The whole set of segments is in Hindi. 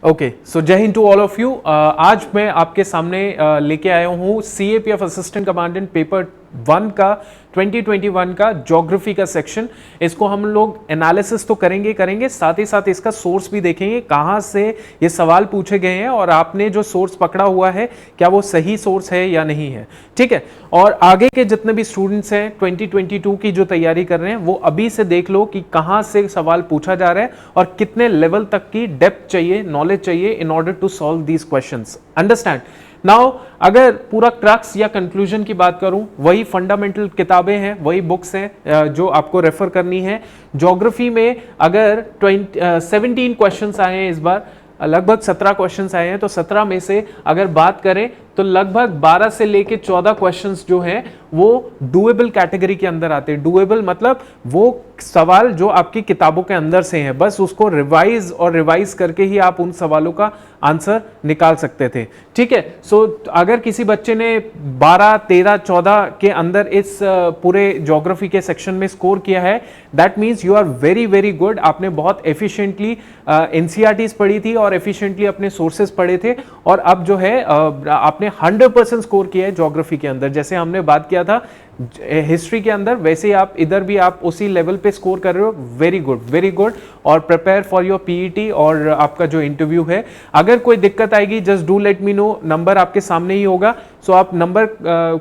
Okay, so Jai Hind to all of you. आज मैं आपके सामने लेके आया हूँ सीएपीएफ असिस्टेंट कमांडेंट पेपर 1 का 2021 का ज्योग्राफी का सेक्शन। इसको हम लोग एनालिसिस तो करेंगे, साथ ही साथ इसका सोर्स भी देखेंगे, कहाँ से ये सवाल पूछे गए हैं और आपने जो सोर्स पकड़ा हुआ है क्या वो सही सोर्स है या नहीं है। ठीक है, और आगे के जितने भी स्टूडेंट्स हैं 2022 की जो तैयारी कर रहे हैं वो अभी से देख लो कि कहाँ से सवाल पूछा जा रहा है और कितने लेवल तक की डेप्थ चाहिए, नॉलेज चाहिए in order to solve these questions. Understand now, अगर पूरा क्रक्स या कंक्लूजन की बात करूं, वही फंडामेंटल किताबें हैं, वही बुक्स हैं जो आपको रेफर करनी है। ज्योग्राफी में अगर 17 क्वेश्चंस आए हैं इस बार, लगभग 17 क्वेश्चंस आए हैं, तो 17 में से अगर बात करें तो लगभग 12 से लेके 14 क्वेश्चंस जो हैं वो डुएबल कैटेगरी के अंदर आते हैं। डुएबल मतलब वो सवाल जो आपकी किताबों के अंदर से हैं, बस उसको रिवाइज करके ही आप उन सवालों का आंसर निकाल सकते थे। ठीक है, सो अगर किसी बच्चे ने 12, 13, 14 के अंदर इस पूरे ज्योग्राफी के सेक्शन में स्कोर किया है, that means you are very very good. आपने बहुत एफिशिएंटली एनसीईआरटीज पढ़ी थी और एफिशिएंटली अपने सोर्सेज पढ़े थे और अब जो है आपने 100% स्कोर किया है ज्योग्राफी के अंदर। जैसे हमने बात किया था हिस्ट्री के अंदर, वैसे ही आप इधर भी आप उसी लेवल पे स्कोर कर रहे हो। Very good, very good. और प्रिपेयर फॉर योर पीईटी और आपका जो इंटरव्यू है। अगर कोई दिक्कत आएगी just do let me know, number आपके सामने ही होगा। सो आप नंबर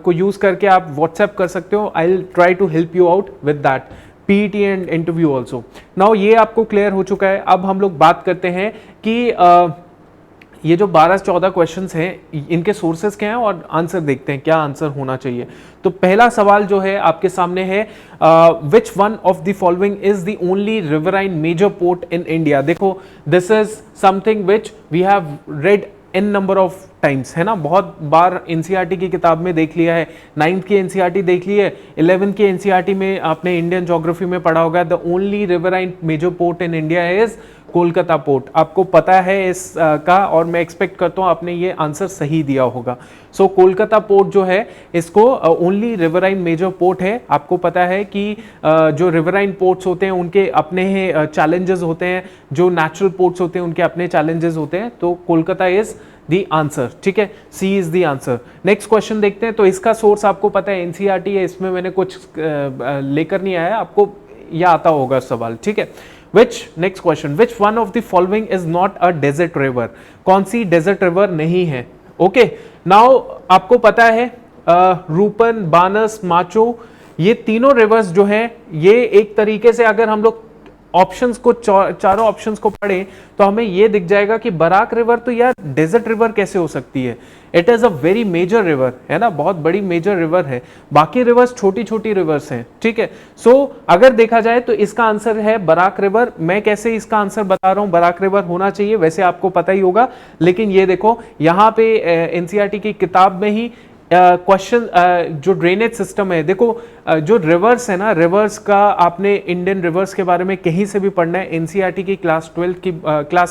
को यूज करके आप व्हाट्सएप कर सकते हो। I will try to help you out with that PET and interview also. Now ये आपको क्लियर हो चुका है। अब हम लोग बात करते हैं कि ये जो 12-14 क्वेश्चंस हैं इनके सोर्सेस क्या हैं और आंसर देखते हैं क्या आंसर होना चाहिए। तो पहला सवाल जो है आपके सामने है, which one of the following is the only riverine major port in India. देखो, this is something which we have read in number of times, है ना, बहुत बार एनसीईआरटी की किताब में देख लिया है। 9th की एनसीईआरटी देख ली है, 11th की एनसीईआरटी में आपने इंडियन ज्योग्राफी में पढ़ा होगा, the only riverine major port in India is Kolkata port. आपको पता है इस का, और मैं एक्सपेक्ट करता हूं आपने ये आंसर सही दिया होगा। सो कोलकाता पोर्ट जो है इसको ओनली रिवराइन मेजर पोर्ट है। आपको पता है कि जो रिवराइन पोर्ट्स होते हैं उनके अपने चैलेंजेस होते हैं, जो नेचुरल पोर्ट्स होते हैं उनके अपने चैलेंजेस होते हैं। तो कोलकाता इज द आंसर। ठीक है, C is the answer. Next question देखते हैं। तो इसका सोर्स आपको पता है एनसीईआरटी है, इसमें मैंने कुछ लेकर नहीं आया, आपको यह आता होगा सवाल। ठीक है, next question, which one of the following is not a desert river. कौन सी डेजर्ट रिवर नहीं है। ओके, नाउ आपको पता है रूपन, बानस, माचो, ये तीनों रिवर्स जो हैं ये एक तरीके से अगर हम लोग ऑप्शंस को चारों ऑप्शंस को पढ़ें तो हमें यह दिख जाएगा कि बराक रिवर तो यार डेजर्ट रिवर कैसे हो सकती है। It is a very major river, है ना, बहुत बड़ी मेजर रिवर है। बाकी रिवर्स छोटी छोटी रिवर्स हैं। ठीक है, सो अगर देखा जाए तो इसका आंसर है बराक रिवर। मैं कैसे इसका आंसर बता रहा हूं, बराक रिवर होना चाहिए, वैसे आपको पता ही होगा, लेकिन ये देखो यहां पे एनसीईआरटी की किताब में ही क्वेश्चन जो ड्रेनेज सिस्टम है, देखो जो रिवर्स है ना, रिवर्स का आपने इंडियन रिवर्स के बारे में कहीं से भी पढ़ना है, एनसीईआरटी की क्लास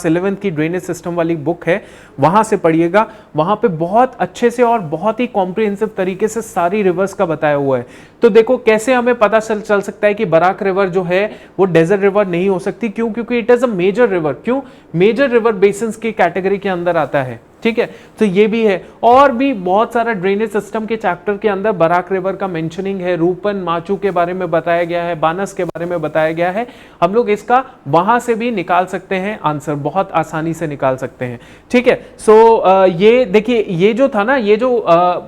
11th की ड्रेनेज सिस्टम वाली बुक है, वहां से पढ़िएगा। वहां पे बहुत अच्छे से और बहुत ही कॉम्प्रिहेंसिव तरीके से सारी रिवर्स का बताया हुआ है। तो देखो कैसे हमें पता चल सकता है कि बराक रिवर जो है वो डेजर्ट रिवर नहीं हो सकती। क्यों? क्योंकि it is a major river. क्यों? मेजर रिवर बेसिन्स की कैटेगरी के अंदर आता है। ठीक है, तो ये भी है, और भी बहुत सारा ड्रेनेज सिस्टम के चैप्टर के अंदर बराक रिवर का मेंशनिंग है। रूपन, माचू के बारे में बताया गया है, बानस के बारे में बताया गया है। हम लोग इसका वहां से भी निकाल सकते हैं आंसर, बहुत आसानी से निकाल सकते हैं। ठीक है, सो ये देखिए, ये जो था ना, ये जो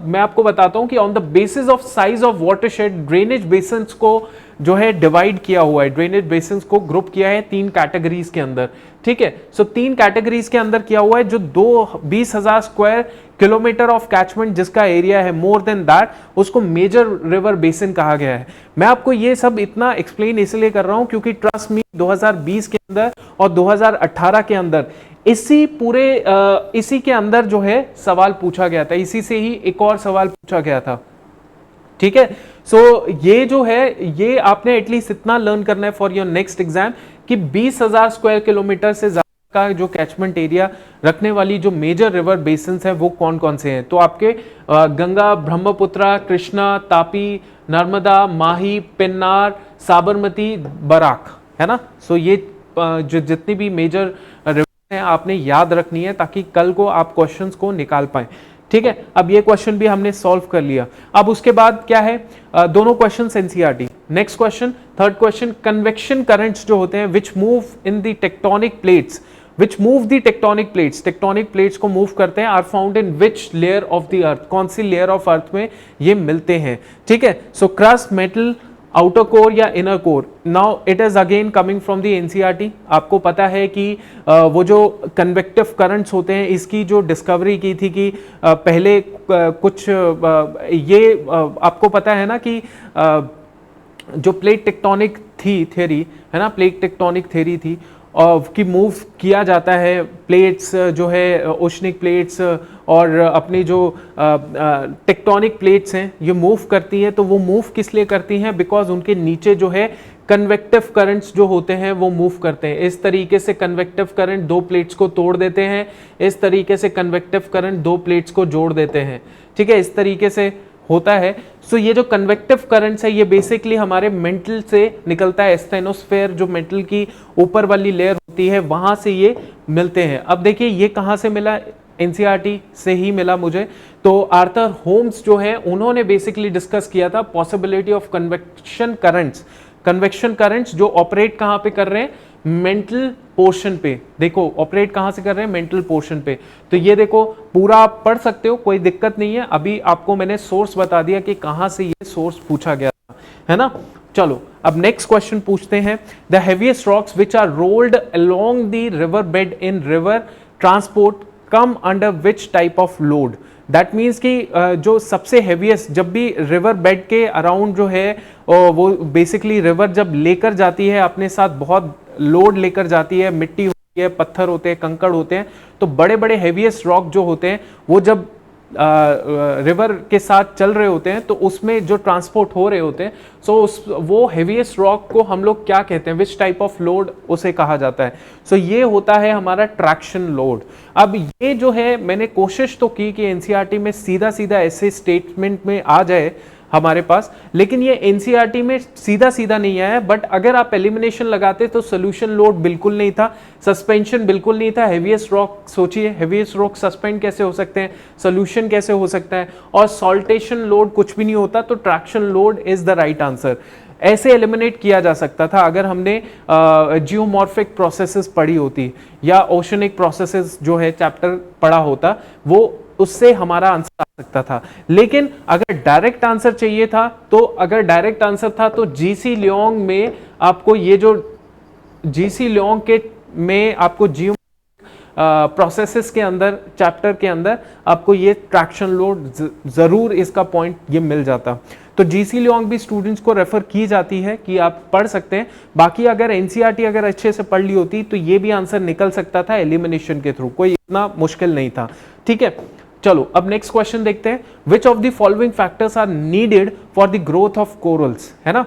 मैं आपको बताता हूं कि on the basis of size of watershed drainage basins को जो है डिवाइड किया हुआ है, ड्रेनेज बेसिन्स को ग्रुप किया है 3 कैटेगरीज के अंदर। ठीक है, सो 3 कैटेगरीज के अंदर किया हुआ है। जो 20,000 स्क्वायर किलोमीटर ऑफ कैचमेंट जिसका एरिया है, मोर देन दैट, उसको मेजर रिवर बेसिन कहा गया है। मैं आपको ये सब इतना एक्सप्लेन इसलिए कर रहा हूं क्योंकि ट्रस्ट मी 2020 के अंदर और 2018 के अंदर इसी के अंदर जो है सवाल पूछा गया था, इसी से ही एक और सवाल पूछा गया था। ठीक है, सो ये जो है ये आपने एटलीस्ट इतना लर्न करना है फॉर योर नेक्स्ट एग्जाम कि 20,000 स्क्वायर किलोमीटर से ज्यादा का जो कैचमेंट एरिया रखने वाली जो मेजर रिवर बेसिन्स हैं वो कौन कौन से हैं। तो आपके गंगा, ब्रह्मपुत्र, कृष्णा, तापी, नर्मदा, माही, पेन्नार, साबरमती, बराक, है ना। सो ये जो जितनी भी मेजर हैं आपने याद रखनी है ताकि कल को आप क्वेश्चंस को निकाल पाए। ठीक है, अब ये क्वेश्चन भी हमने सॉल्व कर लिया। अब उसके बाद क्या है, दोनों question NCERT. Next question, third question, convection currents जो होते हैं which move in the tectonic plates, which move the tectonic plates, tectonic plates को मूव करते हैं, are found in which layer of the earth, कौन सी लेयर ऑफ अर्थ में ये मिलते हैं। ठीक है, सो क्रस्ट, मेटल, आउटर कोर या inner core. Now it is again coming from the NCERT. आपको पता है कि वो जो कन्वेक्टिव करंट्स होते हैं इसकी जो डिस्कवरी की थी कि पहले कुछ ये आपको पता है ना कि जो प्लेट टेक्टोनिक थी थ्योरी है ना, प्लेट टेक्टोनिक थ्योरी थी कि मूव किया जाता है प्लेट्स जो है ओशनिक प्लेट्स और अपनी जो टेक्टोनिक प्लेट्स हैं ये मूव करती हैं। तो वो मूव किस लिए करती हैं, बिकॉज उनके नीचे जो है कन्वेक्टिव करंट्स जो होते हैं वो मूव करते हैं। इस तरीके से कन्वेक्टिव करंट दो प्लेट्स को तोड़ देते हैं, इस तरीके से कन्वेक्टिव करंट दो प्लेट्स को जोड़ देते हैं। ठीक है, इस तरीके से होता है। सो ये जो कन्वेक्टिव करंट्स है ये बेसिकली हमारे मेंटल से निकलता है, स्टेनोस्फेयर जो मेंटल की ऊपर वाली लेयर होती है वहां से ये मिलते हैं। अब देखिए ये कहां से मिला, एनसीईआरटी से ही मिला मुझे। तो आर्थर होम्स जो है उन्होंने बेसिकली डिस्कस किया था possibility of convection currents, convection currents जो ऑपरेट कहां पे कर रहे हैं, मेंटल पोर्शन पे। देखो ऑपरेट कहां से कर रहे हैं, मेंटल पोर्शन पे। तो ये देखो पूरा आप पढ़ सकते हो, कोई दिक्कत नहीं है। अभी आपको मैंने सोर्स बता दिया कि कहां से ये सोर्स पूछा गया था, है ना। चलो अब नेक्स्ट क्वेश्चन पूछते हैं, the heaviest rocks which are rolled along the river bed in river transport come under which type of load. That means कि जो सबसे हेवीएस्ट, जब भी रिवर बेड के अराउंड जो है वो बेसिकली रिवर जब लेकर जाती है अपने साथ बहुत लोड लेकर जाती है, मिट्टी होती है, पत्थर होते हैं, कंकड़ होते हैं, तो बड़े बड़े हेवीएस्ट रॉक जो होते हैं वो जब रिवर के साथ चल रहे होते हैं तो उसमें जो ट्रांसपोर्ट हो रहे होते हैं, सो वो हेवीएस्ट रॉक को हम लोग क्या कहते हैं, विच टाइप ऑफ लोड उसे कहा जाता है। सो ये होता है हमारा ट्रैक्शन लोड। अब ये जो है मैंने कोशिश तो की कि एनसीईआरटी में सीधा सीधा ऐसे स्टेटमेंट में आ जाए हमारे पास, लेकिन ये एनसीईआरटी में सीधा सीधा नहीं आया। बट अगर आप एलिमिनेशन लगाते तो सोल्यूशन लोड बिल्कुल नहीं था, सस्पेंशन बिल्कुल नहीं था। हेवीएस्ट रॉक सोचिए, हेवीएस्ट रॉक सस्पेंड कैसे हो सकते हैं, सोल्यूशन कैसे हो सकता है, और सॉल्टेशन लोड कुछ भी नहीं होता। तो traction load is the right answer. ऐसे एलिमिनेट किया जा सकता था अगर हमने जियोमॉर्फिक प्रोसेसेस पढ़ी होती या ओशनिक प्रोसेसेस जो है चैप्टर पढ़ा होता, वो उससे हमारा आंसर आ सकता था। लेकिन अगर डायरेक्ट आंसर चाहिए था, तो अगर डायरेक्ट आंसर था तो जीसी लियोंग में आपको ये जो जीसी लियोंग के में आपको जियो प्रोसेसेस के अंदर चैप्टर के अंदर आपको ये ट्रैक्शन लोड जरूर इसका पॉइंट ये मिल जाता। तो जीसी लियोंग भी स्टूडेंट्स को रेफर की जाती है कि आप पढ़ सकते हैं। बाकी अगर एनसीईआरटी अगर अच्छे से पढ़ ली होती तो ये भी आंसर निकल सकता था एलिमिनेशन के थ्रू, कोई इतना मुश्किल नहीं था। ठीक है, चलो अब नेक्स्ट क्वेश्चन देखते हैं, which of the following factors are needed for the growth of corals, है ना।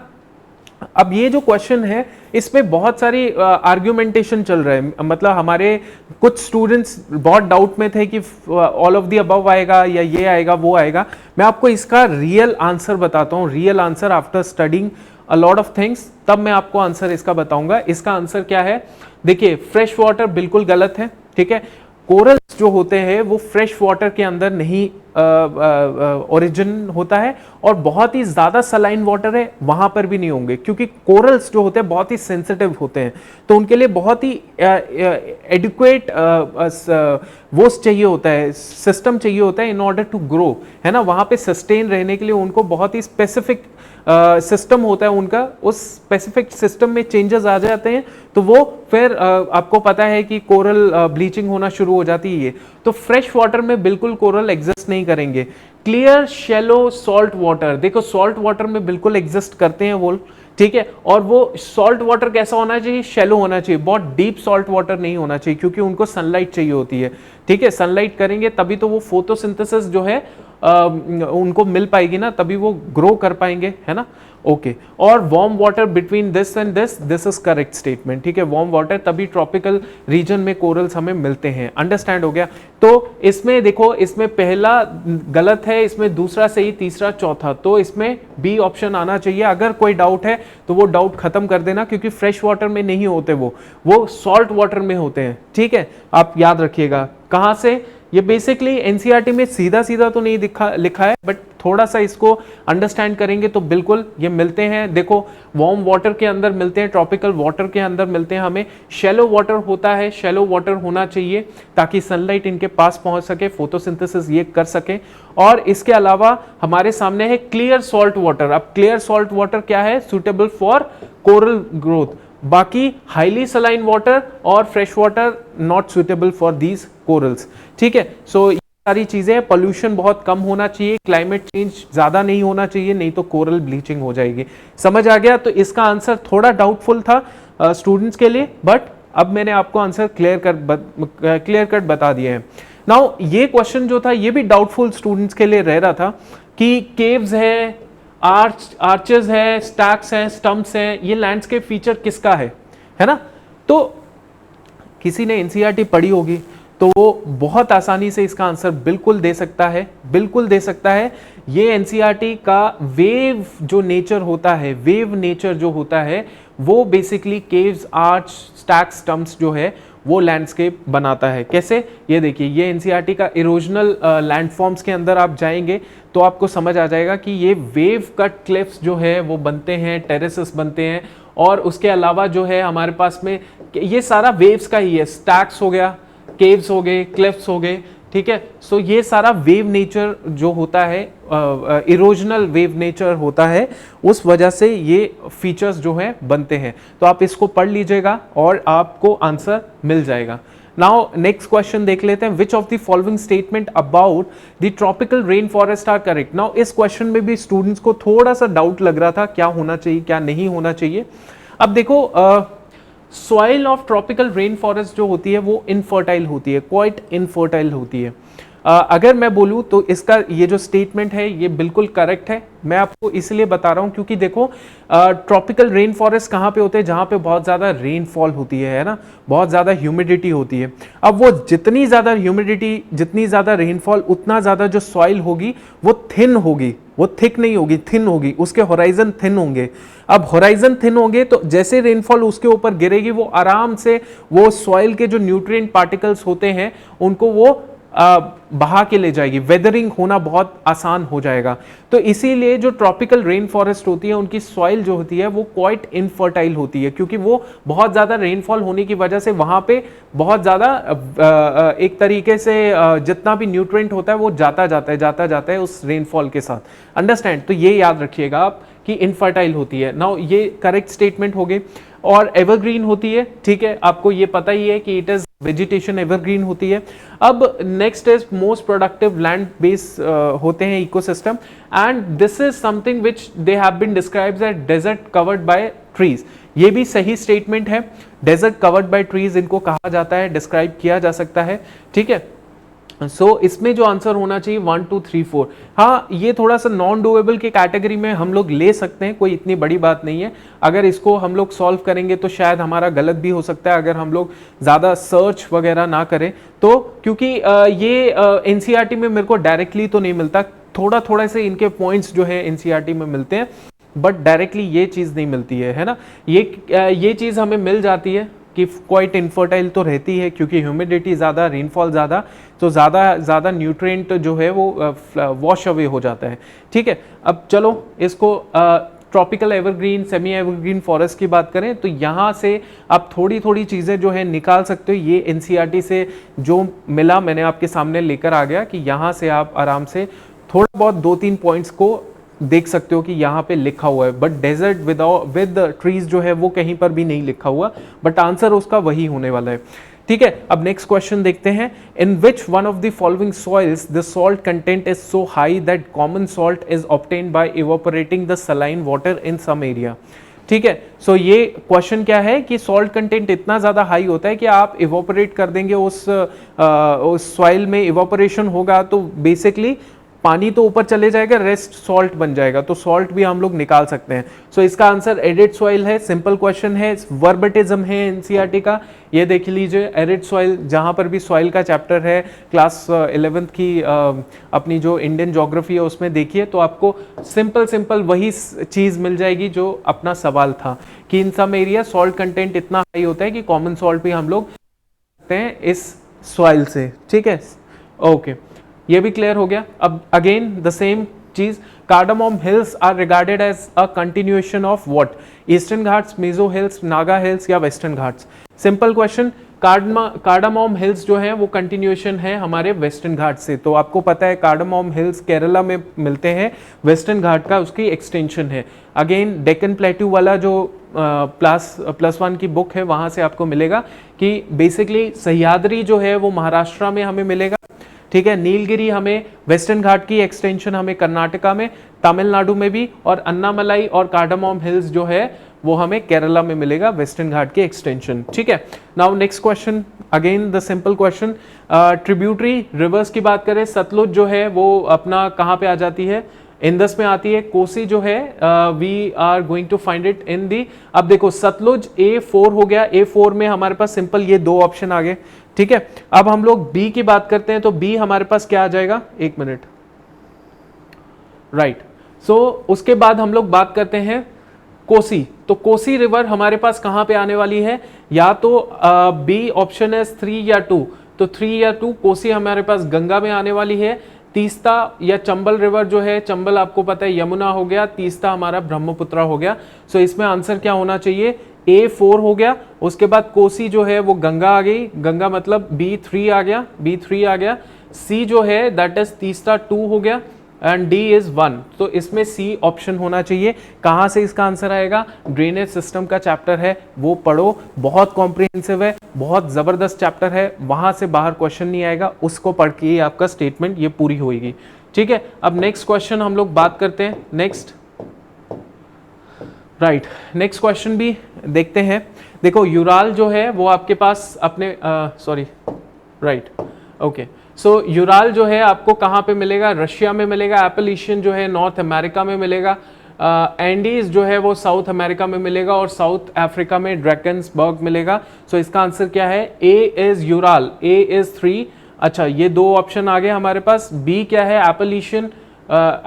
अब ये जो क्वेश्चन है इसमें बहुत सारी आर्ग्यूमेंटेशन चल रहा है, मतलब हमारे कुछ स्टूडेंट्स बहुत डाउट में थे कि ऑल ऑफ द अबव आएगा या ये आएगा वो आएगा। मैं आपको इसका रियल आंसर बताता हूँ, real answer after studying a lot of things, तब मैं आपको आंसर इसका बताऊंगा। इसका आंसर क्या है, देखिए फ्रेश वाटर बिल्कुल गलत है। ठीक है, कोरल्स जो होते हैं वो फ्रेश वाटर के अंदर नहीं ओरिजिन होता है, और बहुत ही ज्यादा सलाइन वाटर है वहां पर भी नहीं होंगे, क्योंकि कोरल्स जो होते हैं बहुत ही सेंसिटिव होते हैं। तो उनके लिए बहुत ही एडिक्वेट वो चाहिए होता है, सिस्टम चाहिए होता है इन ऑर्डर टू ग्रो, है ना। वहां पे सस्टेन रहने के लिए उनको बहुत ही स्पेसिफिक सिस्टम होता है उनका, उस स्पेसिफिक सिस्टम में चेंजेस आ जाते हैं तो वो फिर आपको पता है कि कोरल ब्लीचिंग होना शुरू हो जाती है। तो फ्रेश वाटर में बिल्कुल कोरल एग्जिस्ट नहीं करेंगे। क्लियर शैलो सॉल्ट वाटर, देखो सॉल्ट वाटर में बिल्कुल एग्जिस्ट करते हैं वो, ठीक है। और वो सॉल्ट वाटर कैसा होना चाहिए, शैलो होना चाहिए, बहुत डीप सॉल्ट वाटर नहीं होना चाहिए, क्योंकि उनको सनलाइट चाहिए होती है। ठीक है, सनलाइट करेंगे तभी तो वो फोटोसिंथेसिस जो है उनको मिल पाएगी ना, तभी वो ग्रो कर पाएंगे, है ना। ओके और warm water between this and this is correct statement, ठीक है, वार्म वाटर तभी ट्रॉपिकल रीजन में कोरल्स हमें मिलते हैं, अंडरस्टैंड हो गया। तो इसमें देखो, इसमें पहला गलत है, इसमें दूसरा सही, तीसरा चौथा, तो इसमें बी ऑप्शन आना चाहिए। अगर कोई डाउट है तो वो डाउट खत्म कर देना, क्योंकि फ्रेश वाटर में नहीं होते, वो सॉल्ट वाटर में होते हैं, ठीक है, आप याद रखिएगा। कहां से, ये बेसिकली एनसीईआरटी में सीधा सीधा तो नहीं लिखा है, बट थोड़ा सा इसको अंडरस्टैंड करेंगे तो बिल्कुल ये मिलते हैं। देखो वार्म वाटर के अंदर मिलते हैं, ट्रॉपिकल वाटर के अंदर मिलते हैं हमें, शैलो वाटर होता है, शैलो वाटर होना चाहिए ताकि सनलाइट इनके पास पहुंच सके, फोटोसिंथेसिस ये कर सके। और इसके अलावा हमारे सामने है क्लियर सॉल्ट वाटर। अब क्लियर सॉल्ट वाटर क्या है, सुटेबल फॉर कोरल ग्रोथ, बाकी हाईली सलाइन वाटर और fresh water not suitable for these corals, ठीक है। सो ये सारी चीजें, पोल्यूशन बहुत कम होना चाहिए, क्लाइमेट चेंज ज्यादा नहीं होना चाहिए, नहीं तो कोरल ब्लीचिंग हो जाएगी। समझ आ गया? तो इसका आंसर थोड़ा डाउटफुल था स्टूडेंट्स के लिए, बट अब मैंने आपको आंसर क्लियर कट बता दिए हैं। नाउ ये क्वेश्चन जो था ये भी डाउटफुल स्टूडेंट्स के लिए रह रहा था कि केव्स है, आर्चेस है, स्टैक्स हैं, स्टम्प्स हैं, ये लैंडस्केप फीचर किसका है ना? तो किसी ने एनसीईआरटी पढ़ी होगी तो वो बहुत आसानी से इसका आंसर बिल्कुल दे सकता है, बिल्कुल दे सकता है। ये एनसीईआरटी का वेव जो नेचर होता है, वेव नेचर जो होता है, वो basically caves, arch, stacks, stumps जो है वो लैंडस्केप बनाता है। कैसे? ये देखिए, ये एनसीईआरटी का इरोजनल लैंडफॉर्म्स के अंदर आप जाएंगे तो आपको समझ आ जाएगा कि ये वेव कट क्लिफ्स जो है वो बनते हैं, टेरेसेस बनते हैं, और उसके अलावा जो है हमारे पास में ये सारा वेव्स का ही है, स्टैक्स हो गया, केव्स हो गए, क्लिफ्स हो गए, ठीक है। सो ये सारा वेव नेचर जो होता है, इरोजनल वेव नेचर होता है, उस वजह से ये फीचर्स जो है बनते हैं। तो आप इसको पढ़ लीजिएगा और आपको आंसर मिल जाएगा। नाउ नेक्स्ट क्वेश्चन देख लेते हैं, which of the following statement about the tropical rain forest are correct. Now इस क्वेश्चन में भी स्टूडेंट्स को थोड़ा सा डाउट लग रहा था, क्या होना चाहिए क्या नहीं होना चाहिए। अब देखो, soil of tropical rain forest जो होती है वो इनफर्टाइल होती है, क्वाइट इनफर्टाइल होती है। अगर मैं बोलूं तो इसका ये जो स्टेटमेंट है ये बिल्कुल करेक्ट है। मैं आपको इसलिए बता रहा हूं क्योंकि देखो, ट्रॉपिकल रेन फॉरेस्ट कहां पे होते हैं, जहां पे बहुत ज्यादा रेनफॉल होती है ना, बहुत ज्यादा ह्यूमिडिटी होती है। अब वो जितनी ज्यादा ह्यूमिडिटी, जितनी ज्यादा रेनफॉल, उतना ज्यादा जो सॉइल होगी वो थिन होगी, वो थिक नहीं होगी, थिन होगी, उसके होराइजन थिन होंगे। अब होराइजन थिन होंगे तो जैसे रेनफॉल उसके ऊपर गिरेगी वो आराम से वो सॉइल के जो न्यूट्रिएंट पार्टिकल्स होते हैं उनको वो बहा के ले जाएगी, वेदरिंग होना बहुत आसान हो जाएगा। तो इसीलिए जो ट्रॉपिकल रेन फॉरेस्ट होती है उनकी सॉइल जो होती है वो क्वाइट इनफर्टाइल होती है, क्योंकि वो बहुत ज़्यादा रेनफॉल होने की वजह से वहाँ पे बहुत ज़्यादा एक तरीके से जितना भी न्यूट्रिएंट होता है वो जाता है उस रेनफॉल के साथ। अंडरस्टैंड? तो ये याद रखिएगा आप कि इनफर्टाइल होती है। नाउ ये करेक्ट स्टेटमेंट हो गए। और एवरग्रीन होती है, ठीक है, आपको ये पता ही है कि इट इज वेजिटेशन एवरग्रीन होती है। अब next is most productive land base होते हैं ecosystem, and this is something which they have been described as desert covered by trees. ये भी सही स्टेटमेंट है, डेजर्ट कवर्ड बाय ट्रीज इनको कहा जाता है, डिस्क्राइब किया जा सकता है, ठीक है। सो इसमें जो आंसर होना चाहिए 1 2 3 4। हाँ, ये थोड़ा सा नॉन डूएबल के कैटेगरी में हम लोग ले सकते हैं, कोई इतनी बड़ी बात नहीं है। अगर इसको हम लोग सॉल्व करेंगे तो शायद हमारा गलत भी हो सकता है अगर हम लोग ज़्यादा सर्च वगैरह ना करें तो, क्योंकि ये एनसीईआरटी में मेरे को डायरेक्टली तो नहीं मिलता, थोड़ा थोड़ा से इनके पॉइंट्स जो है एनसीईआरटी में मिलते हैं, बट डायरेक्टली ये चीज़ नहीं मिलती है ना। ये चीज़ हमें मिल जाती है कि क्वाइट इनफर्टाइल तो रहती है, क्योंकि ह्यूमिडिटी ज़्यादा, रेनफॉल ज़्यादा, तो ज़्यादा न्यूट्रिएंट जो है वो वॉश अवे हो जाता है, ठीक है। अब चलो इसको tropical evergreen, semi evergreen forest की बात करें तो यहाँ से आप थोड़ी थोड़ी चीज़ें जो है निकाल सकते हो। ये एनसीईआरटी से जो मिला मैंने आपके सामने लेकर आ गया कि यहाँ से आप आराम से थोड़ा बहुत 2-3 पॉइंट्स को देख सकते हो कि यहाँ पे लिखा हुआ है, बट डेजर्ट विद ट्रीज जो है वो कहीं पर भी नहीं लिखा हुआ, बट आंसर उसका वही होने वाला है, ठीक है। अब नेक्स्ट क्वेश्चन देखते हैं, in which one of the following soils the salt content is so high that common salt is obtained by evaporating the saline water in some area, ठीक है। सो ये क्वेश्चन क्या है कि सॉल्ट कंटेंट इतना ज्यादा हाई होता है कि आप इवेपोरेट कर देंगे उस सॉइल में, इवेपोरेशन होगा तो बेसिकली पानी तो ऊपर चले जाएगा, रेस्ट सॉल्ट बन जाएगा, तो सॉल्ट भी हम लोग निकाल सकते हैं। सो इसका आंसर एरिड सॉइल है। सिंपल क्वेश्चन है, वर्बटिज्म है एनसीईआरटी का, ये देख लीजिए। एरिड सॉइल, जहां पर भी सॉइल का चैप्टर है क्लास 11th की अपनी जो इंडियन ज्योग्राफी है उसमें देखिए, तो आपको सिंपल सिंपल वही चीज मिल जाएगी जो अपना सवाल था कि इन सम एरिया सॉल्ट कंटेंट इतना हाई होता है कि कॉमन सॉल्ट भी हम लोग सकते हैं इस सॉइल से। ठीक है, ओके, ये भी क्लियर हो गया। अब अगेन द सेम चीज, Cardamom Hills are regarded as a continuation of what? Eastern Ghats, Mizo Hills, Naga Hills या Western Ghats? Simple question, Cardamom Hills जो है वो कंटिन्यूएशन है हमारे वेस्टर्न घाट से। तो आपको पता है कार्डामोम हिल्स केरला में मिलते हैं, वेस्टर्न घाट का उसकी एक्सटेंशन है। अगेन डेक्कन प्लेट्यू वाला जो +1 की बुक है वहां से आपको मिलेगा कि बेसिकली सह्याद्री जो है वो महाराष्ट्र में हमें मिलेगा, ठीक है। नीलगिरी हमें वेस्टर्न घाट की एक्सटेंशन हमें कर्नाटका में, तमिलनाडु में भी, और अन्नामलाई और कार्डामोम हिल्स जो है वो हमें केरला में मिलेगा, वेस्टर्न घाट की एक्सटेंशन। ठीक है, now next question, again the simple question, tributary reverse की बात करें, सतलुज जो है वो अपना कहाँ पे आ जाती है? इंदस में आती है। कोसी जो है we are going to find it in the, अब देखो सतलुज A4 हो गया, A4 में हमारे पास सिंपल ये दो ऑप्शन आ गए, ठीक है। अब हम लोग बी की बात करते हैं, तो बी हमारे पास क्या आ जाएगा? एक मिनट, राइट। सो उसके बाद हम लोग बात करते हैं कोसी, तो कोसी रिवर हमारे पास कहां पे आने वाली है? या तो बी ऑप्शन है 3 या 2, तो 3 या 2, कोसी हमारे पास गंगा में आने वाली है। तीस्ता या चंबल रिवर जो है, चंबल आपको पता है यमुना हो गया, तीस्ता हमारा ब्रह्मपुत्र हो गया। सो इसमें आंसर क्या होना चाहिए? A4 हो गया। उसके बाद कोसी जो है वो गंगा आ गई, गंगा मतलब B3 आ गया, B3 आ गया। C जो है दैट इज तीस्ता 2 हो गया, एंड D इज 1, तो इसमें C ऑप्शन होना चाहिए। कहां से इसका आंसर आएगा? ड्रेनेज सिस्टम का चैप्टर है, वो पढ़ो, बहुत कॉम्प्रिहेंसिव है, बहुत जबरदस्त चैप्टर है, वहां से बाहर क्वेश्चन नहीं आएगा, उसको पढ़ के ही आपका स्टेटमेंट ये पूरी होगी। ठीक है, अब नेक्स्ट क्वेश्चन हम लोग बात करते हैं। नेक्स्ट, राइट, नेक्स्ट क्वेश्चन भी देखते हैं। देखो यूराल जो है वो आपके पास अपने सॉरी, राइट, ओके, सो यूराल जो है आपको कहाँ पे मिलेगा? रशिया में मिलेगा। एपलेशियन जो है नॉर्थ अमेरिका में मिलेगा। एंडीज जो है वो साउथ अमेरिका में मिलेगा, और साउथ अफ्रीका में ड्रैकन्सबर्ग मिलेगा। सो इसका आंसर क्या है? ए इज यूराल, ए इज 3। अच्छा, ये दो ऑप्शन आ गए हमारे पास। बी क्या है? एपलेशियन,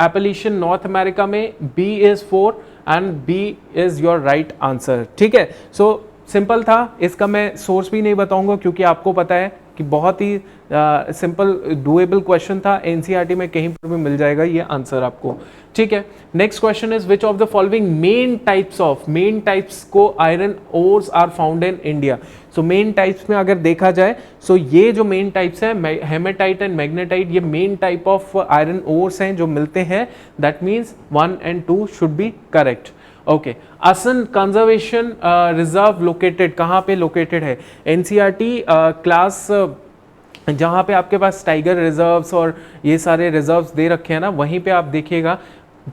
एपलेशियन नॉर्थ अमेरिका में, B is 4 and B is your right answer. ठीक है, सो सिंपल था, इसका मैं सोर्स भी नहीं बताऊंगा क्योंकि आपको पता है कि बहुत ही सिंपल डुएबल क्वेश्चन था, एनसीईआरटी में कहीं पर भी मिल जाएगा ये आंसर आपको। ठीक है, next question is which of the following main types को iron ores are found in India? So main types में अगर देखा जाए, सो ये जो मेन टाइप्स है हेमेटाइट एंड मैग्नेटाइट, ये main type of iron ores हैं जो मिलते हैं। That means 1 and 2 should be correct. Okay, Assam conservation reserve located कहाँ पे लोकेटेड है? एनसीईआरटी क्लास जहाँ पे आपके पास टाइगर रिजर्व्स और ये सारे रिजर्व्स दे रखे हैं ना, वहीं पे आप देखिएगा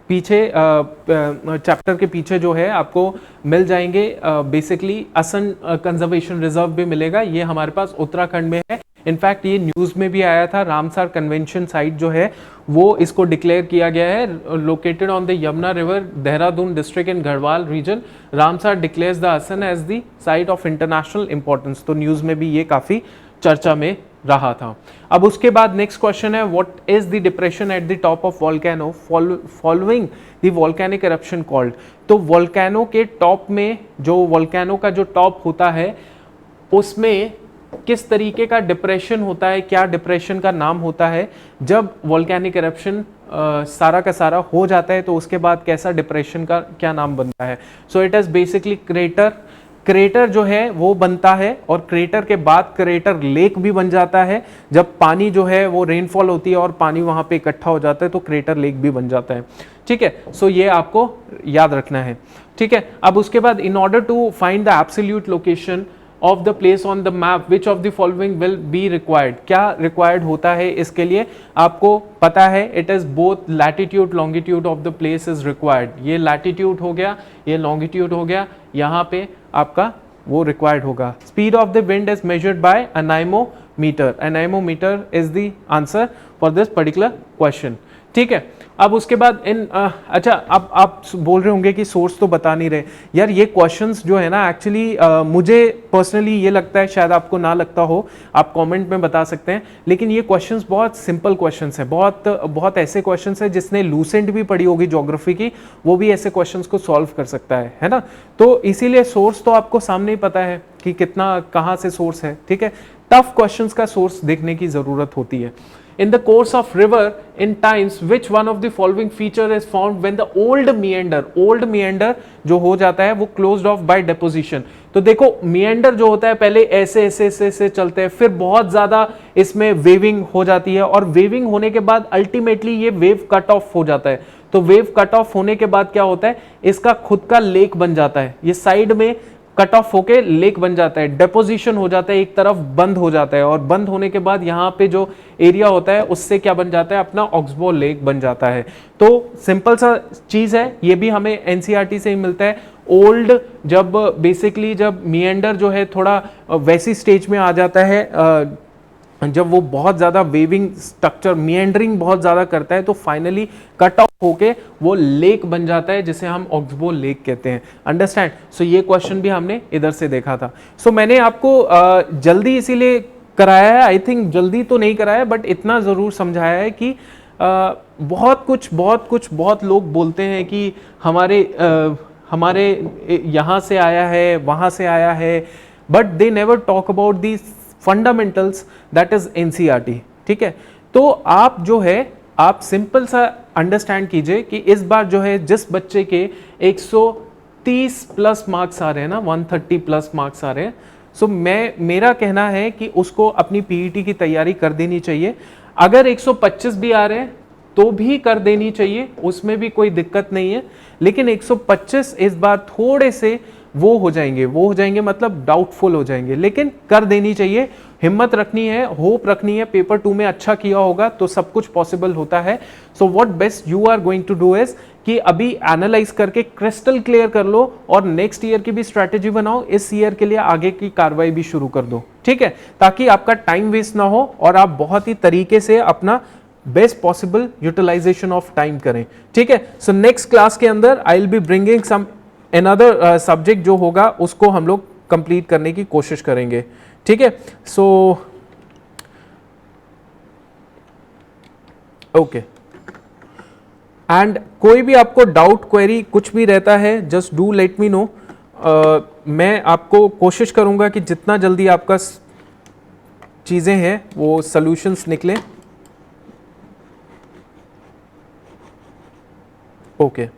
पीछे चैप्टर के पीछे जो है आपको मिल जाएंगे। बेसिकली असम कंजर्वेशन रिजर्व भी मिलेगा, ये हमारे पास उत्तराखंड में है। इनफैक्ट ये न्यूज़ में भी आया था, रामसर कन्वेंशन साइट जो है वो इसको डिक्लेयर किया गया है, located on the Yamuna river, Dehradun district in Garhwal region. Ramsar declares the Assam as the site of international importance, तो न्यूज़ में भी ये काफ़ी चर्चा में रहा था। अब उसके बाद नेक्स्ट क्वेश्चन है, what is the depression at the top of volcano following the volcanic eruption called? तो वोल्केनो के टॉप में, जो वोल्केनो का जो टॉप होता है उसमें किस तरीके का डिप्रेशन होता है, क्या डिप्रेशन का नाम होता है? जब वोल्केनिक एरप्शन सारा का सारा हो जाता है तो उसके बाद कैसा डिप्रेशन का क्या नाम बनता है? So it is basically crater जो है वो बनता है, और क्रेटर के बाद क्रेटर लेक भी बन जाता है। जब पानी जो है वो रेनफॉल होती है और पानी वहां पे इकट्ठा हो जाता है तो क्रेटर लेक भी बन जाता है। ठीक है, सो ये आपको याद रखना है। ठीक है, अब उसके बाद in order to find the absolute location of the place on the map which of the following will be required? क्या रिक्वायर्ड होता है इसके लिए? आपको पता है it is both latitude longitude of the place is required. ये लैटिट्यूड हो गया, ये लॉन्गिट्यूड हो गया, यहाँ पे आपका वो रिक्वायर्ड होगा। Speed of the wind is measured by anemometer. Anemometer is the answer for this particular question. ठीक है। अब उसके बाद अच्छा, अब आप बोल रहे होंगे कि सोर्स तो बता नहीं रहे यार। ये क्वेश्चंस जो है ना एक्चुअली मुझे पर्सनली ये लगता है, शायद आपको ना लगता हो, आप कमेंट में बता सकते हैं, लेकिन ये क्वेश्चंस बहुत सिंपल क्वेश्चंस है। बहुत बहुत ऐसे क्वेश्चंस है जिसने लूसेंट भी पढ़ी होगी ज्योग्राफी की, वो भी ऐसे क्वेश्चंस को सॉल्व कर सकता है ना। तो इसीलिए सोर्स तो आपको सामने ही पता है कि कितना कहाँ से सोर्स है, ठीक है। टफ क्वेश्चंस का सोर्स देखने की जरूरत होती है। In the course of river in times, which one of the following feature is found when the old meander जो हो जाता है वो closed off by deposition। तो देखो meander जो होता है पहले ऐसे ऐसे ऐसे ऐसे चलते हैं, फिर बहुत ज्यादा इसमें वेविंग हो जाती है, और वेविंग होने के बाद अल्टीमेटली ये वेव कट ऑफ हो जाता है। तो वेव कट ऑफ होने के बाद क्या होता है, इसका खुद का लेक बन जाता है, ये साइड में कट ऑफ होके लेक बन जाता है, डेपोजिशन हो जाता है, एक तरफ बंद हो जाता है, और बंद होने के बाद यहाँ पे जो एरिया होता है उससे क्या बन जाता है, अपना ऑक्सबो लेक बन जाता है। तो सिंपल सा चीज है, ये भी हमें एनसीईआरटी से ही मिलता है। ओल्ड जब बेसिकली जब मिएंडर जो है थोड़ा वैसी स्टेज में आ जाता है, जब वो बहुत ज्यादा वेविंग स्ट्रक्चर मिएंडरिंग बहुत ज्यादा करता है, तो फाइनली कट ऑफ होके वो लेक बन जाता है, जिसे हम ऑक्सबो लेक कहते हैं। अंडरस्टैंड। सो ये क्वेश्चन भी हमने इधर से देखा था। सो मैंने आपको जल्दी इसीलिए कराया है, आई थिंक जल्दी तो नहीं कराया, बट इतना जरूर समझाया है कि बहुत लोग बोलते हैं कि हमारे यहाँ से आया है, वहाँ से आया है, but they never talk about the fundamentals, that is NCERT. ठीक है। तो आप जो है आप सिंपल सा अंडरस्टैंड कीजिए कि इस बार जो है जिस बच्चे के 130 प्लस मार्क्स आ रहे हैं ना, 130 प्लस मार्क्स आ रहे हैं, सो मेरा कहना है कि उसको अपनी पीईटी की तैयारी कर देनी चाहिए। अगर 125 भी आ रहे हैं तो भी कर देनी चाहिए, उसमें भी कोई दिक्कत नहीं है, लेकिन 125 इस बार थोड़े से वो हो जाएंगे मतलब डाउटफुल हो जाएंगे, लेकिन कर देनी चाहिए। हिम्मत रखनी है, होप रखनी है, पेपर 2 में अच्छा किया होगा तो सब कुछ पॉसिबल होता है। So what best you are going to do is कि अभी एनालाइज करके क्रिस्टल क्लियर कर लो, और नेक्स्ट ईयर की भी स्ट्रैटेजी बनाओ, इस ईयर के लिए आगे की कार्रवाई भी शुरू कर दो, ठीक है, ताकि आपका टाइम वेस्ट ना हो और आप बहुत ही तरीके से अपना best possible utilisation of time करें, ठीक है। सो नेक्स्ट क्लास के अंदर I will be bringing some another subject जो होगा उसको हम लोग कंप्लीट करने की कोशिश करेंगे, ठीक है। सो ओके, एंड कोई भी आपको डाउट क्वेरी कुछ भी रहता है, just do let me know. मैं आपको कोशिश करूंगा कि जितना जल्दी आपका चीजें हैं वो सॉल्यूशंस निकलें। ओके।